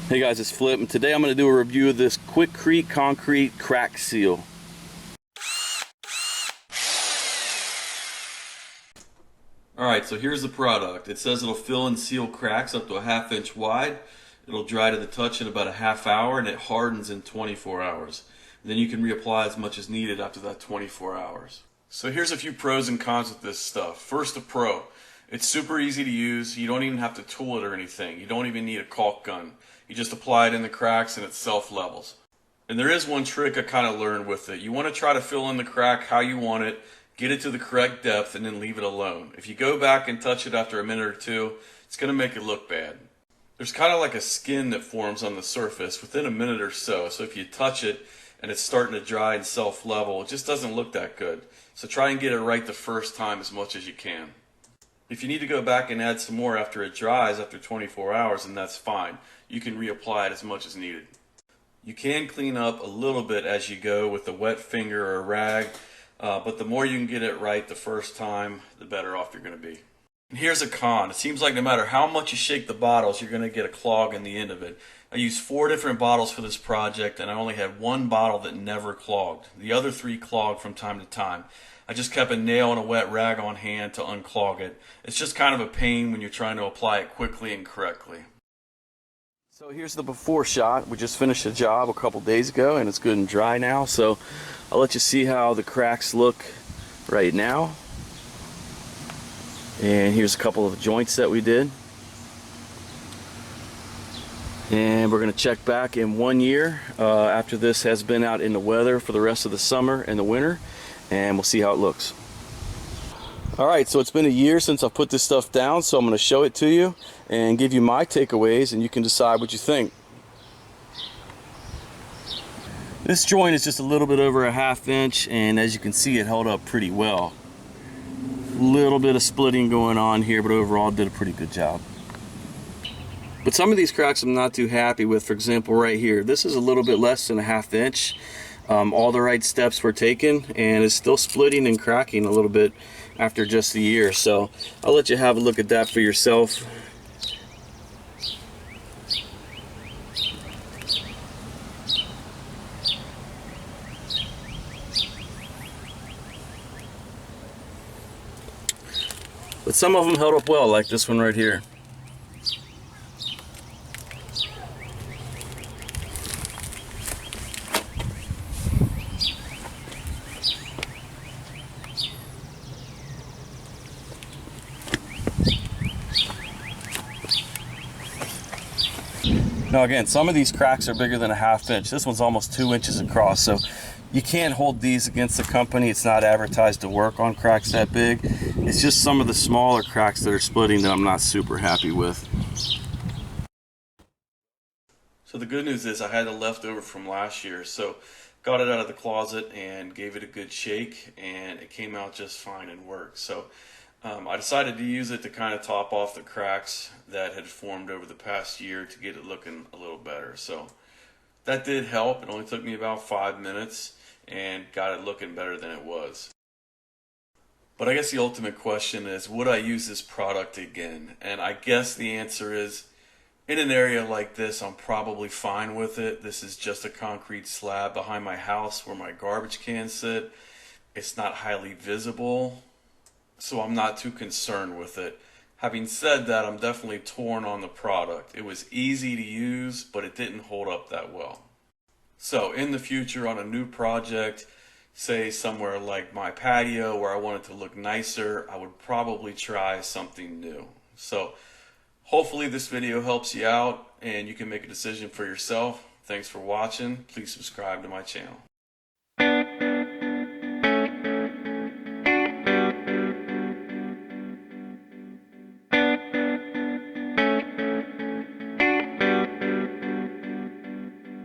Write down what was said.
Hey guys, it's Flip, and today I'm going to do a review of this Quikrete Concrete Crack Seal. Alright, so here's the product. It says it'll fill and seal cracks up to a ½ inch wide. It'll dry to the touch in about a ½ hour, and it hardens in 24 hours. And then you can reapply as much as needed after that 24 hours. So here's a few pros and cons with this stuff. First, the pro. It's super easy to use. You don't even have to tool it or anything. You don't even need a caulk gun. You just apply it in the cracks and it self-levels. And there is one trick I kind of learned with it. You want to try to fill in the crack how you want it, get it to the correct depth, and then leave it alone. If you go back and touch it after a minute or two, it's going to make it look bad. There's kind of like a skin that forms on the surface within a minute or so. So if you touch it and it's starting to dry and self-level, it just doesn't look that good. So try and get it right the first time as much as you can. If you need to go back and add some more after it dries after 24 hours, then that's fine. You can reapply it as much as needed. You can clean up a little bit as you go with a wet finger or a rag, but the more you can get it right the first time, the better off you're going to be. And here's a con. It seems like no matter how much you shake the bottles, you're going to get a clog in the end of it. I used 4 different bottles for this project, and I only had 1 bottle that never clogged. The other 3 clogged from time to time. I just kept a nail and a wet rag on hand to unclog it. It's just kind of a pain when you're trying to apply it quickly and correctly. So here's the before shot. We just finished a job a couple days ago and it's good and dry now. So I'll let you see how the cracks look right now. And here's a couple of joints that we did. And we're going to check back in 1 year after this has been out in the weather for the rest of the summer and the winter. And we'll see how it looks. Alright, so it's been a year since I've put this stuff down, so I'm going to show it to you and give you my takeaways, and you can decide what you think. This joint is just a little bit over a ½ inch, and as you can see, it held up pretty well. A little bit of splitting going on here, but overall did a pretty good job. But some of these cracks I'm not too happy with. For example, right here, this is a little bit less than a ½ inch. All the right steps were taken, and it's still splitting and cracking a little bit after just a year. So I'll let you have a look at that for yourself. But some of them held up well, like this one right here. Now again, some of these cracks are bigger than a ½ inch. This one's almost 2 inches across, so you can't hold these against the company. It's not advertised to work on cracks that big. It's just some of the smaller cracks that are splitting that I'm not super happy with. So the good news is I had the leftover from last year, so got it out of the closet and gave it a good shake, and it came out just fine and worked. So I decided to use it to kind of top off the cracks that had formed over the past year to get it looking a little better. So that did help. It only took me about 5 minutes and got it looking better than it was. But I guess the ultimate question is, would I use this product again? And I guess the answer is, in an area like this, I'm probably fine with it. This is just a concrete slab behind my house where my garbage cans sit. It's not highly visible, so I'm not too concerned with it. Having said that, I'm definitely torn on the product. It was easy to use, but it didn't hold up that well. So in the future, on a new project, say somewhere like my patio where I want it to look nicer, I would probably try something new. So hopefully this video helps you out and you can make a decision for yourself. Thanks for watching. Please subscribe to my channel.